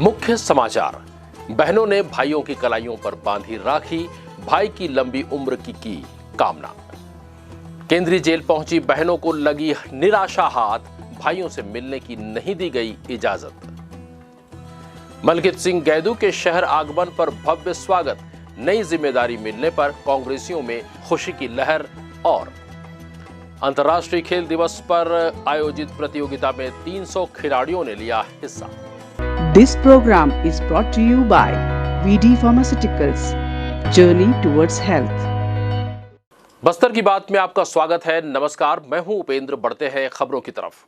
मुख्य समाचार। बहनों ने भाइयों की कलाइयों पर बांधी राखी, भाई की लंबी उम्र की कामना। केंद्रीय जेल पहुंची बहनों को लगी निराशा हाथ, भाइयों से मिलने की नहीं दी गई इजाजत। मलकित सिंह गैदू के शहर आगमन पर भव्य स्वागत, नई जिम्मेदारी मिलने पर कांग्रेसियों में खुशी की लहर। और अंतर्राष्ट्रीय खेल दिवस पर आयोजित प्रतियोगिता में 300 खिलाड़ियों ने लिया हिस्सा। This program is brought to you by VD Pharmaceuticals, Journey towards Health। Bastar की बात में आपका स्वागत है। नमस्कार, मैं हूं उपेंद्र। बढ़ते हैं खबरों की तरफ।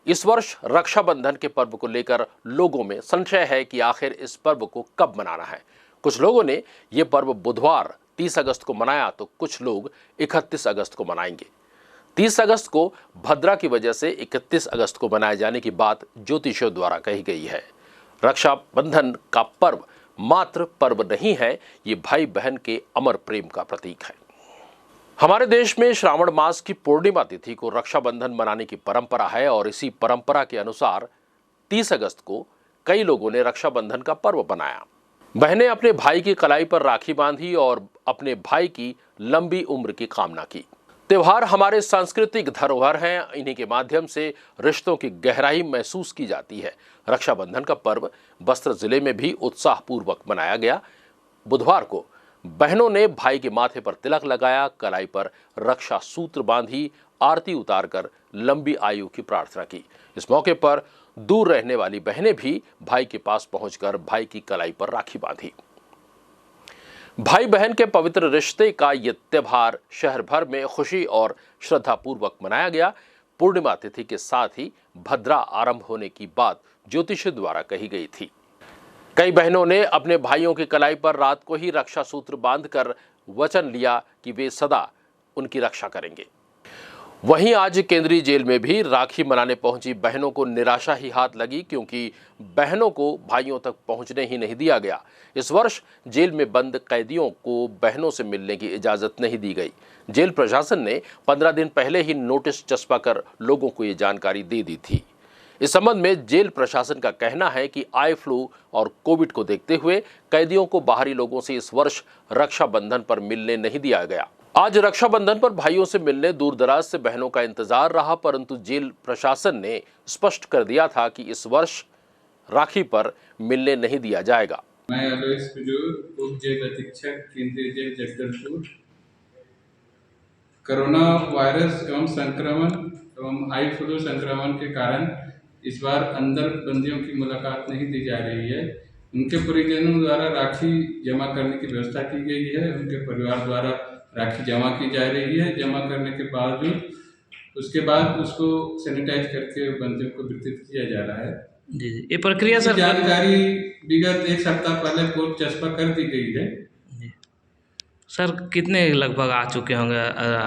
इस वर्ष रक्षाबंधन के पर्व को लेकर लोगों में संशय है कि आखिर इस पर्व को कब मनाना है। कुछ लोगों ने यह पर्व बुधवार 30 अगस्त को मनाया तो कुछ लोग 31 अगस्त को मनाएंगे। 30 अगस्त को भद्रा की वजह से 31 अगस्त को मनाए जाने की बात ज्योतिषियों द्वारा कही गई है। रक्षाबंधन का पर्व मात्र पर्व नहीं है, ये भाई बहन के अमर प्रेम का प्रतीक है। हमारे देश में श्रावण मास की पूर्णिमा तिथि को रक्षाबंधन मनाने की परंपरा है और इसी परंपरा के अनुसार 30 अगस्त को कई लोगों ने रक्षाबंधन का पर्व मनाया। बहनें अपने भाई की कलाई पर राखी बांधी और अपने भाई की लंबी उम्र की कामना की। त्योहार हमारे सांस्कृतिक धरोहर हैं, इन्हीं के माध्यम से रिश्तों की गहराई महसूस की जाती है। रक्षाबंधन का पर्व बस्तर जिले में भी उत्साहपूर्वक मनाया गया। बुधवार को बहनों ने भाई के माथे पर तिलक लगाया, कलाई पर रक्षा सूत्र बांधी, आरती उतारकर लंबी आयु की प्रार्थना की। इस मौके पर दूर रहने वाली बहनें भी भाई के पास पहुंचकर भाई की कलाई पर राखी बांधी। भाई बहन के पवित्र रिश्ते का यह त्योहार शहर भर में खुशी और श्रद्धा पूर्वक मनाया गया। पूर्णिमा तिथि के साथ ही भद्रा आरंभ होने की बात ज्योतिषी द्वारा कही गई थी। कई बहनों ने अपने भाइयों की कलाई पर रात को ही रक्षा सूत्र बांधकर वचन लिया कि वे सदा उनकी रक्षा करेंगे। वहीं आज केंद्रीय जेल में भी राखी मनाने पहुंची बहनों को निराशा ही हाथ लगी, क्योंकि बहनों को भाइयों तक पहुंचने ही नहीं दिया गया। इस वर्ष जेल में बंद कैदियों को बहनों से मिलने की इजाजत नहीं दी गई। जेल प्रशासन ने 15 दिन पहले ही नोटिस चस्पा कर लोगों को ये जानकारी दे दी थी। इस संबंध में जेल प्रशासन का कहना है कि आई फ्लू और कोविड को देखते हुए कैदियों को बाहरी लोगों से इस वर्ष रक्षाबंधन पर मिलने नहीं दिया गया। आज रक्षाबंधन पर भाइयों से मिलने दूर दराज से बहनों का इंतजार रहा, परंतु जेल प्रशासन ने स्पष्ट कर दिया था कि इस वर्ष राखी पर मिलने नहीं दिया जाएगा। मैं अलोइस कुजूर, उप जेल अधीक्षक, केंद्रीय जेल जगदलपुर। कोरोना वायरस एवं संक्रमण एवं आई फ्लू संक्रमण के कारण इस बार अंदर बंदियों की मुलाकात नहीं दी जा रही है। उनके परिजनों द्वारा राखी जमा करने की व्यवस्था की गई है। उनके परिवार द्वारा राखी जमा की जा रही है। जमा करने के बावजूद उसके बाद उसको सैनिटाइज करके बंदियों को वितरित किया जा रहा है। जी, ये प्रक्रिया सर जानकारी विगत 1 सप्ताह पहले पूर्व चस्पा कर दी गई है। जी सर, कितने लगभग आ चुके होंगे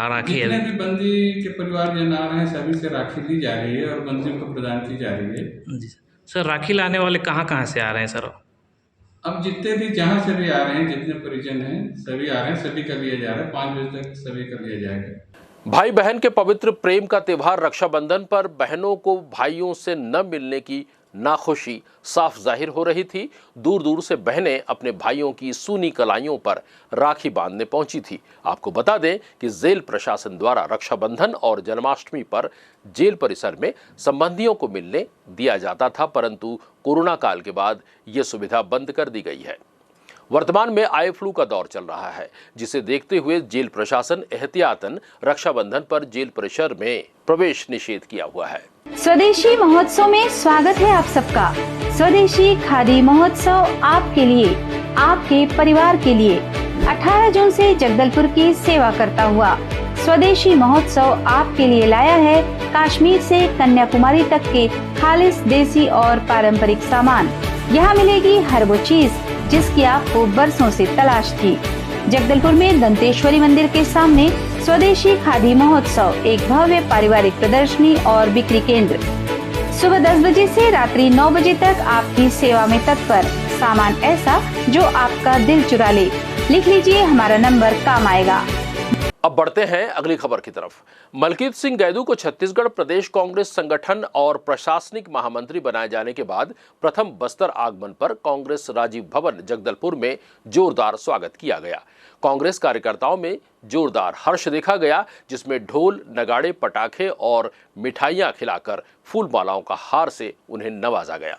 राखी? जितने भी बंदी के परिवारजन आ रहे हैं सभी से राखी ली जा रही है और बंदियों को प्रदान की जा रही है। जी सर, राखी लाने वाले कहाँ से आ रहे हैं सर? अब जितने भी जहाँ से भी आ रहे हैं, जितने परिजन हैं सभी आ रहे हैं, सभी का लिया जा रहा है। 5 बजे तक सभी का लिया जाएगा। भाई बहन के पवित्र प्रेम का त्योहार रक्षाबंधन पर बहनों को भाइयों से न मिलने की नाखुशी साफ जाहिर हो रही थी। दूर दूर से बहनें अपने भाइयों की सूनी कलाइयों पर राखी बांधने पहुंची थी। आपको बता दें कि जेल प्रशासन द्वारा रक्षाबंधन और जन्माष्टमी पर जेल परिसर में संबंधियों को मिलने दिया जाता था, परंतु कोरोना काल के बाद यह सुविधा बंद कर दी गई है। वर्तमान में आई फ्लू का दौर चल रहा है, जिसे देखते हुए जेल प्रशासन एहतियातन रक्षाबंधन पर जेल परिसर में प्रवेश निषेध किया हुआ है। स्वदेशी महोत्सव में स्वागत है आप सबका। स्वदेशी खादी महोत्सव आपके लिए, आपके परिवार के लिए 18 जून से जगदलपुर की सेवा करता हुआ स्वदेशी महोत्सव आपके लिए लाया है कश्मीर से कन्याकुमारी तक के खालिस देसी और पारंपरिक सामान। यहाँ मिलेगी हर वो चीज जिसकी आपको बरसों से तलाश थी। जगदलपुर में दंतेश्वरी मंदिर के सामने स्वदेशी खादी महोत्सव एक भव्य पारिवारिक प्रदर्शनी और बिक्री केंद्र। सुबह 10 बजे से रात्रि 9 बजे तक आपकी सेवा में तत्पर। सामान ऐसा जो आपका दिल चुरा ले। लिख लीजिए, हमारा नंबर काम आएगा। अब बढ़ते हैं अगली खबर की तरफ। मलकीत सिंह गैदू को छत्तीसगढ़ प्रदेश कांग्रेस संगठन और प्रशासनिक महामंत्री बनाए जाने के बाद प्रथम बस्तर आगमन पर कांग्रेस राजीव भवन जगदलपुर में जोरदार स्वागत किया गया। कांग्रेस कार्यकर्ताओं में जोरदार हर्ष देखा गया, जिसमें ढोल, नगाड़े, पटाखे और मिठाइयां खिलाकर फूल मालाओं का हार से उन्हें नवाजा गया।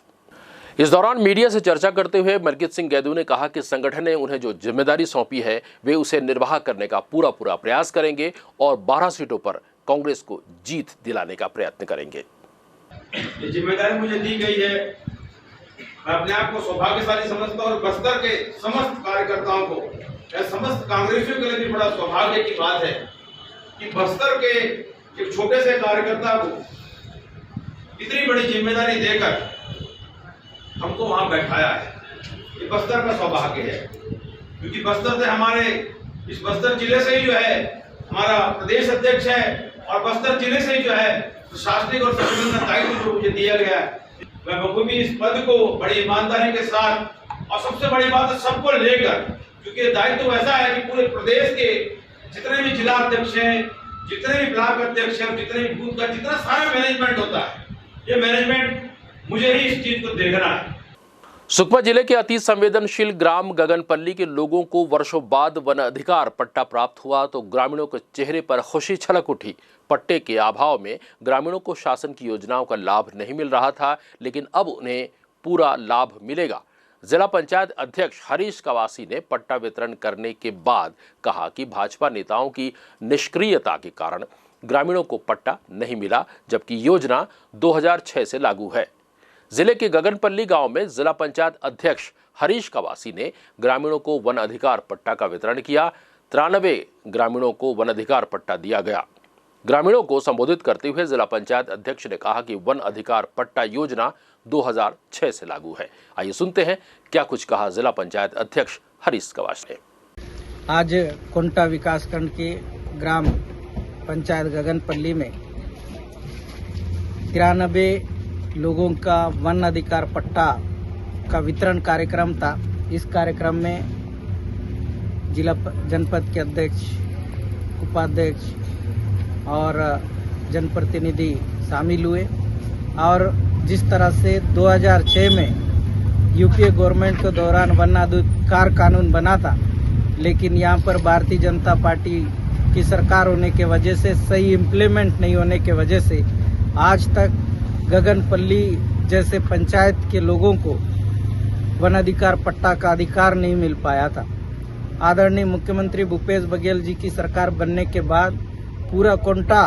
इस दौरान मीडिया से चर्चा करते हुए मलकीत सिंह गैदू ने कहा कि संगठन ने उन्हें जो जिम्मेदारी सौंपी है वे उसे निर्वाह करने का पूरा प्रयास करेंगे और 12 सीटों पर कांग्रेस को जीत दिलाने का प्रयत्न करेंगे। ये जिम्मेदारी मुझे दी गई है, मैं अपने आप को सौभाग्यशाली समझता हूँ और बस्तर के समस्त कार्यकर्ताओं को या समस्त कांग्रेसियों के लिए भी बड़ा सौभाग्य की बात है कि बस्तर के एक छोटे से कार्यकर्ता को इतनी बड़ी जिम्मेदारी देकर हमको वहां बैठाया है। ये बस्तर का सौभाग्य है, क्योंकि बस्तर से हमारे इस बस्तर जिले से ही जो है हमारा प्रदेश अध्यक्ष है और बस्तर जिले से ही जो है प्रशासनिक और संगठन दायित्व जो मुझे दिया गया है, मैं बखूबी इस पद को बड़ी ईमानदारी के साथ और सबसे बड़ी बात है सबको लेकर, क्योंकि दायित्व ऐसा है कि पूरे प्रदेश के जितने भी जिला अध्यक्ष हैं, जितने भी ब्लॉक अध्यक्ष हैं, जितने भी बूथ का जितना सारा मैनेजमेंट होता है, ये मैनेजमेंट मुझे ही इस चीज को देखना है। सुकमा जिले के अति संवेदनशील ग्राम गगनपल्ली के लोगों को वर्षों बाद वन अधिकार पट्टा प्राप्त हुआ तो ग्रामीणों के चेहरे पर खुशी छलक उठी। पट्टे के अभाव में ग्रामीणों को शासन की योजनाओं का लाभ नहीं मिल रहा था, लेकिन अब उन्हें पूरा लाभ मिलेगा। जिला पंचायत अध्यक्ष हरीश कवासी ने पट्टा वितरण करने के बाद कहा कि भाजपा नेताओं की निष्क्रियता के कारण ग्रामीणों को पट्टा नहीं मिला, जबकि योजना 2006 से लागू है। जिले के गगनपल्ली गांव में जिला पंचायत अध्यक्ष हरीश कवासी ने ग्रामीणों को वन अधिकार पट्टा का वितरण किया। 93 ग्रामीणों को वन अधिकार पट्टा दिया गया। ग्रामीणों को संबोधित करते हुए जिला पंचायत अध्यक्ष ने कहा कि वन अधिकार पट्टा योजना 2006 से लागू है। आइए सुनते हैं क्या कुछ कहा जिला पंचायत अध्यक्ष हरीश कवासी ने। आज कोंटा विकासखंड के ग्राम पंचायत गगनपल्ली में 93 लोगों का वन अधिकार पट्टा का वितरण कार्यक्रम था। इस कार्यक्रम में जिला जनपद के अध्यक्ष, उपाध्यक्ष और जनप्रतिनिधि शामिल हुए और जिस तरह से 2006 में यूपीए गवर्नमेंट के दौरान वन अधिकार कानून बना था, लेकिन यहाँ पर भारतीय जनता पार्टी की सरकार होने के वजह से सही इम्प्लीमेंट नहीं होने के वजह से आज तक गगनपल्ली जैसे पंचायत के लोगों को वन अधिकार पट्टा का अधिकार नहीं मिल पाया था। आदरणीय मुख्यमंत्री भूपेश बघेल जी की सरकार बनने के बाद पूरा कोंटा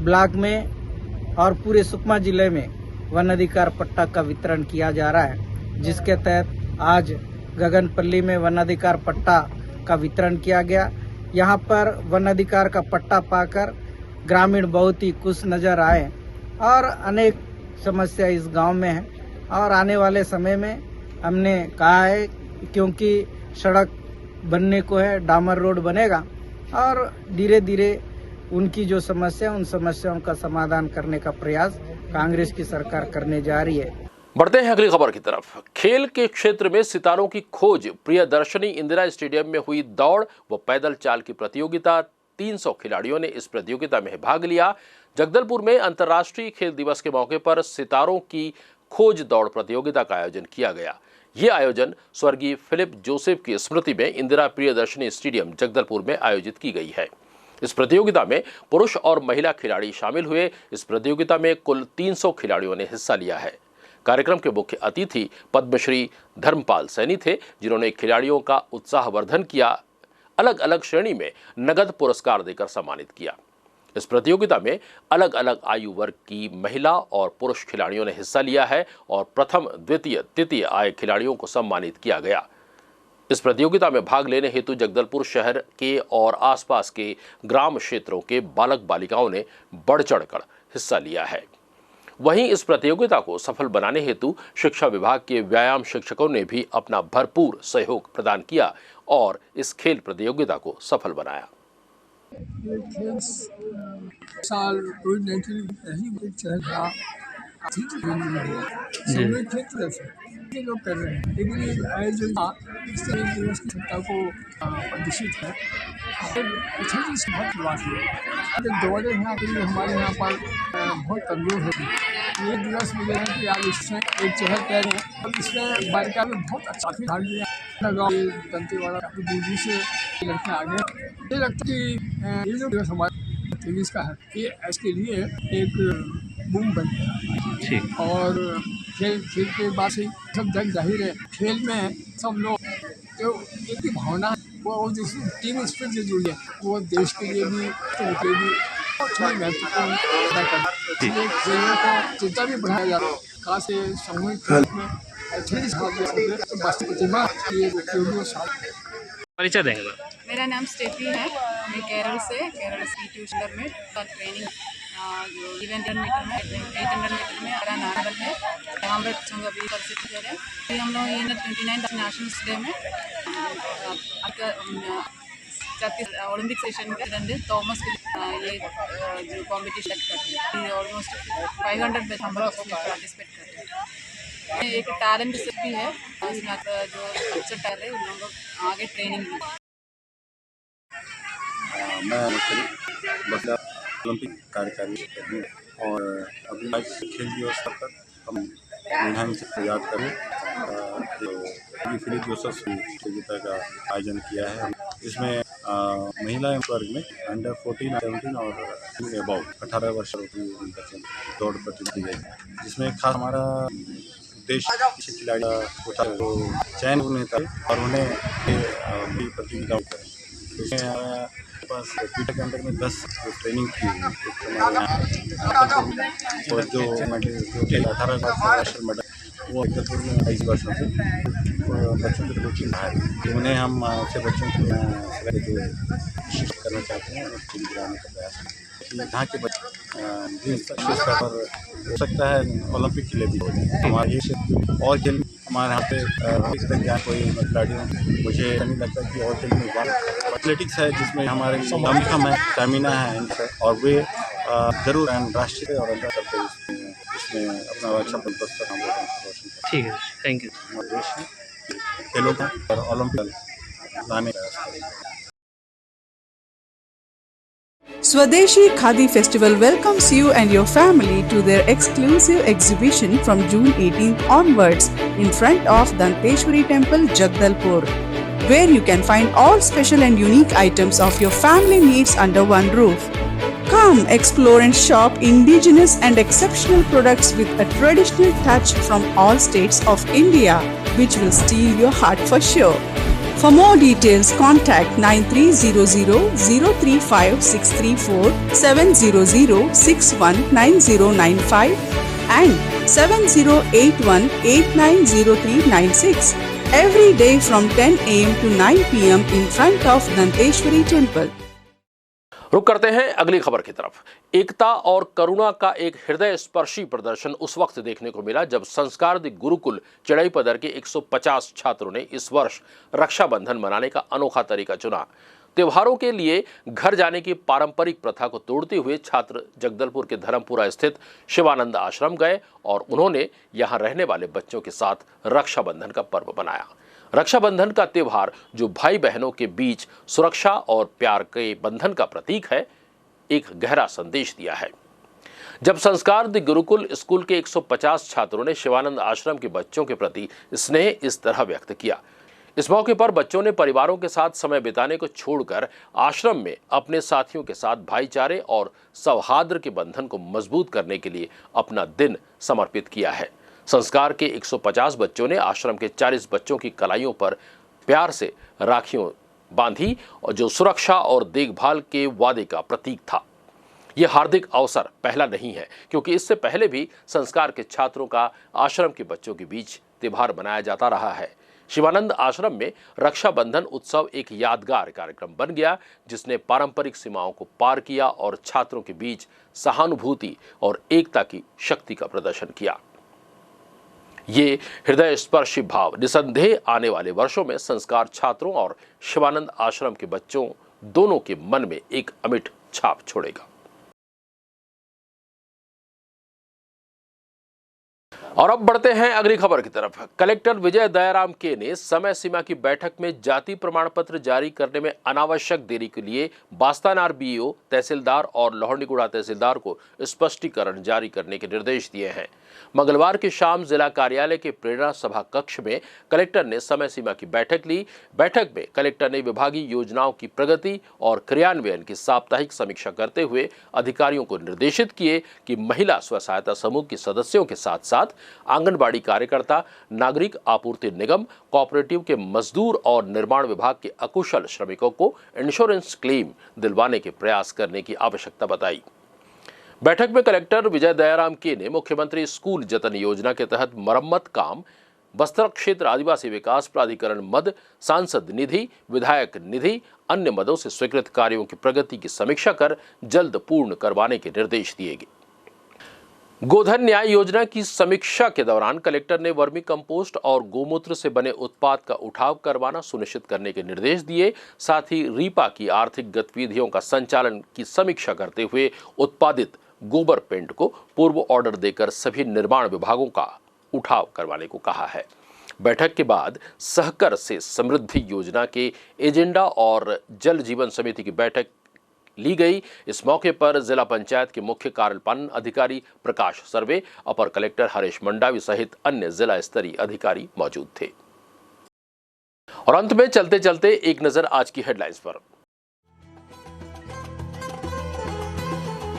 ब्लॉक में और पूरे सुकमा जिले में वन अधिकार पट्टा का वितरण किया जा रहा है, जिसके तहत आज गगनपल्ली में वन अधिकार पट्टा का वितरण किया गया। यहाँ पर वन अधिकार का पट्टा पाकर ग्रामीण बहुत ही खुश नजर आए और अनेक समस्या इस गांव में है और आने वाले समय में हमने कहा है, क्योंकि सड़क बनने को है, डामर रोड बनेगा और धीरे धीरे उनकी जो समस्या, उन समस्याओं का समाधान करने का प्रयास कांग्रेस की सरकार करने जा रही है। बढ़ते हैं अगली खबर की तरफ। खेल के क्षेत्र में सितारों की खोज। प्रियदर्शनी इंदिरा स्टेडियम में हुई दौड़ व पैदल चाल की प्रतियोगिता। 300 खिलाड़ियों ने इस प्रतियोगिता में भाग लिया। जगदलपुर में अंतर्राष्ट्रीय खेल दिवस के मौके पर सितारों की खोज दौड़ प्रतियोगिता का आयोजन किया गया। ये आयोजन स्वर्गीय फिलिप जोसेफ की स्मृति में इंदिरा प्रियदर्शनी स्टेडियम जगदलपुर में आयोजित की गई है। इस प्रतियोगिता में पुरुष और महिला खिलाड़ी शामिल हुए। इस प्रतियोगिता में कुल 300 खिलाड़ियों ने हिस्सा लिया है। कार्यक्रम के मुख्य अतिथि पद्मश्री धर्मपाल सैनी थे, जिन्होंने खिलाड़ियों का उत्साहवर्धन किया। अलग अलग श्रेणी में नगद पुरस्कार देकर सम्मानित किया। इस प्रतियोगिता में अलग अलग आयु वर्ग की महिला और पुरुष खिलाड़ियों ने हिस्सा लिया है और प्रथम, द्वितीय, तृतीय आए खिलाड़ियों को सम्मानित किया गया। इस प्रतियोगिता में भाग लेने हेतु जगदलपुर शहर के और आसपास के ग्राम क्षेत्रों के बालक बालिकाओं ने बढ़ चढ़कर हिस्सा लिया है। वहीं इस प्रतियोगिता को सफल बनाने हेतु शिक्षा विभाग के व्यायाम शिक्षकों ने भी अपना भरपूर सहयोग प्रदान किया और इस खेल प्रतियोगिता को सफल बनाया। ये खेल साल कोविड-19 नहीं चल रहा, ठीक है। ये लोग कर रहे हैं, लेकिन ये आयोजन इससे एक दिवस की सत्ता को प्रदर्शित है। अच्छा चीज़ बहुत बात है। जब दौड़े यहाँ के लिए हमारे यहाँ पर बहुत कमजोर होती है। ये दिवस मुझे है कि आज इसमें एक चहल पहल है और इसमें बालिका में बहुत अच्छा भाग लिया। गाँव दंतेवाड़ा काफ़ी दूरी से लड़कियाँ आ गए। मुझे लगता है कि ये जो दिवस हमारे टेनिस का है, ये इसके लिए एक बूम बन गया। और खेल के बाद से सब जग जाहिर है, खेल में सब लोग जो एक ही भावना है, वो जिस टीम स्पिरिट से जुड़ी है, वो देश के लिए भी उनके भी बहुत महत्वपूर्ण अदा करती है। खेलों को चिंता भी बढ़ाया जा रहा है, खास सामूहिक खेल में परिचय देंगे। मेरा नाम स्टेफी है, मैं केरल से ट्यूशन में ट्रेनिंग जो इवेंट मीटर में 800 मीटर में मेरा नाम है। यहाँ बच्चों का भी परिचित करें। फिर हम लोग ये 29 नेशनल डे में ओलंपिक सेशन के रन थॉमस ये जो कॉम्पिटिशन करते हैं, ऑलमोस्ट 500 बच्चे हम लोग पार्टिसिपेट करते हैं। एक टैलेंट भी है, इसमें जो बच्चे टैलेंट है उन लोगों को आगे ट्रेनिंग भी। मैं ओलंपिक कार्यकारी हूँ और अभी खेल दिवस पर हम ध्यान से याद करें तो फिलिप जोसेफ प्रतियोगिता का आयोजन किया है। इसमें महिला वर्ग में अंडर 14, 17 और अबाउ 18 वर्ष दौड़ प्रतियोगिता है, जिसमें खास हमारा देश के खिलाड़ी उठा तो चयन होने था और उन्हें प्रतियोगिताओं करें। इसमें पास पीटर के अंदर में 10 ट्रेनिंग की और जो 18 वर्ष मेडल वो जगदलपुर में 22 वर्षों से बच्चों की कोचिंग है, तो उन्हें हम अच्छे बच्चों को शिक्षित करना चाहते हैं और टीम गिराने का प्रयास है कि यहाँ के बच्चे स्तर पर हो सकता है ओलंपिक के लिए भी हो जाए। हमारे और खेल हमारे यहाँ पे तक जहाँ कोई खिलाड़ियों मुझे नहीं लगता कि और खेल में एथलेटिक्स है जिसमें हमारे दमखम है, स्टेमिना है और वे जरूर राष्ट्रीय और अंतर करते इसमें अपना अच्छा प्रदर्शन हम लोग रोशन करते। ठीक है, थैंक यू। हमारे देश में खेलों का और ओलंपिक लाने का प्रयास करेंगे। Swadeshi Khadi Festival welcomes you and your family to their exclusive exhibition from June 18th onwards in front of Danteshwari Temple, Jagdalpur, where you can find all special and unique items of your family needs under one roof. Come explore and shop indigenous and exceptional products with a traditional touch from all states of India, which will steal your heart for sure. For more details, contact 9300-035-634, 700-619095 and 7081-890396. Every day from 10 a.m. to 9 p.m. in front of Danteshwari Temple. रुक करते हैं अगली खबर की तरफ। एकता और करुणा का एक हृदय स्पर्शी प्रदर्शन उस वक्त देखने को मिला जब संस्कार गुरुकुल चिड़ईपदर के 150 छात्रों ने इस वर्ष रक्षाबंधन मनाने का अनोखा तरीका चुना। त्योहारों के लिए घर जाने की पारंपरिक प्रथा को तोड़ते हुए छात्र जगदलपुर के धर्मपुरा स्थित शिवानंद आश्रम गए और उन्होंने यहां रहने वाले बच्चों के साथ रक्षाबंधन का पर्व मनाया। रक्षाबंधन का त्योहार जो भाई बहनों के बीच सुरक्षा और प्यार के बंधन का प्रतीक है, एक गहरा संदेश दिया है। जब संस्कार गुरुकुल स्कूल के 150 छात्रों ने शिवानंद आश्रम के बच्चों के प्रति स्नेह इस तरह व्यक्त किया। इस मौके पर बच्चों ने परिवारों के साथ समय बिताने को छोड़कर आश्रम में अपने साथियों के साथ भाईचारे और सौहार्द के बंधन को मजबूत करने के लिए अपना दिन समर्पित किया है। संस्कार के 150 बच्चों ने आश्रम के 40 बच्चों की कलाइयों पर प्यार से राखियों बांधी और जो सुरक्षा और देखभाल के वादे का प्रतीक था। यह हार्दिक अवसर पहला नहीं है, क्योंकि इससे पहले भी संस्कार के छात्रों का आश्रम के बच्चों के बीच त्योहार मनाया जाता रहा है। शिवानंद आश्रम में रक्षाबंधन उत्सव एक यादगार कार्यक्रम बन गया, जिसने पारंपरिक सीमाओं को पार किया और छात्रों के बीच सहानुभूति और एकता की शक्ति का प्रदर्शन किया। ये हृदय स्पर्शी भाव निसंदेह आने वाले वर्षों में संस्कार छात्रों और शिवानंद आश्रम के बच्चों दोनों के मन में एक अमिट छाप छोड़ेगा। और अब बढ़ते हैं अगली खबर की तरफ। कलेक्टर विजय दयाराम के ने समय सीमा की बैठक में जाति प्रमाण पत्र जारी करने में अनावश्यक देरी के लिए बास्तानार बीईओ, तहसीलदार और लोहरनीगुड़ा तहसीलदार को स्पष्टीकरण जारी करने के निर्देश दिए हैं। मंगलवार की शाम जिला कार्यालय के प्रेरणा सभा कक्ष में कलेक्टर ने समय सीमा की बैठक ली। बैठक में कलेक्टर ने विभागीय योजनाओं की प्रगति और क्रियान्वयन की साप्ताहिक समीक्षा करते हुए अधिकारियों को निर्देशित किए कि महिला स्व सहायता समूह के सदस्यों के साथ साथ आंगनबाड़ी कार्यकर्ता, नागरिक आपूर्ति निगम, कोऑपरेटिव के मजदूर और निर्माण विभाग के अकुशल श्रमिकों को इंश्योरेंस क्लेम दिलवाने के प्रयास करने की आवश्यकता बताई। बैठक में कलेक्टर विजय दयाराम के ने मुख्यमंत्री स्कूल जतन योजना के तहत मरम्मत काम, बस्तर क्षेत्र आदिवासी विकास प्राधिकरण मद, सांसद निधि, विधायक निधि, अन्य मदों से स्वीकृत कार्यों की प्रगति की समीक्षा कर जल्द पूर्ण करवाने के निर्देश दिए गए। गोधन न्याय योजना की समीक्षा के दौरान कलेक्टर ने वर्मी कंपोस्ट और गोमूत्र से बने उत्पाद का उठाव करवाना सुनिश्चित करने के निर्देश दिए। साथ ही रीपा की आर्थिक गतिविधियों का संचालन की समीक्षा करते हुए उत्पादित गोबर पेंट को पूर्व ऑर्डर देकर सभी निर्माण विभागों का उठाव करवाने को कहा है। बैठक के बाद सहकर से समृद्धि योजना के एजेंडा और जल जीवन समिति की बैठक ली गई। इस मौके पर जिला पंचायत के मुख्य कार्यपालन अधिकारी प्रकाश सर्वे, अपर कलेक्टर हरीश मंडावी सहित अन्य जिला स्तरीय अधिकारी मौजूद थे। और अंत में चलते चलते एक नजर आज की हेडलाइंस पर।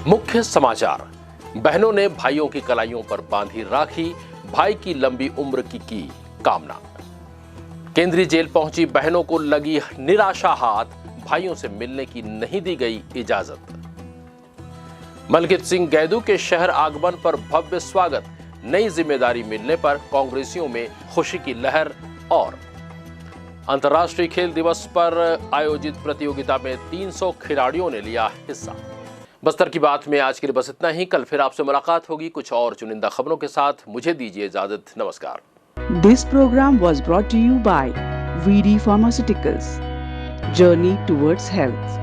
मुख्य समाचार। बहनों ने भाइयों की कलाइयों पर बांधी राखी, भाई की लंबी उम्र की कामना। केंद्रीय जेल पहुंची बहनों को लगी निराशा हाथ, भाइयों से मिलने की नहीं दी गई इजाजत। मलकित सिंह गैदू के शहर आगमन पर भव्य स्वागत, नई जिम्मेदारी मिलने पर कांग्रेसियों में खुशी की लहर। और अंतर्राष्ट्रीय खेल दिवस पर आयोजित प्रतियोगिता में 300 खिलाड़ियों ने लिया हिस्सा। बस्तर की बात में आज के लिए बस इतना ही। कल फिर आपसे मुलाकात होगी कुछ और चुनिंदा खबरों के साथ। मुझे दीजिए इजाजत। नमस्कार। This program was brought to you by VD Pharmaceuticals. Journey towards health.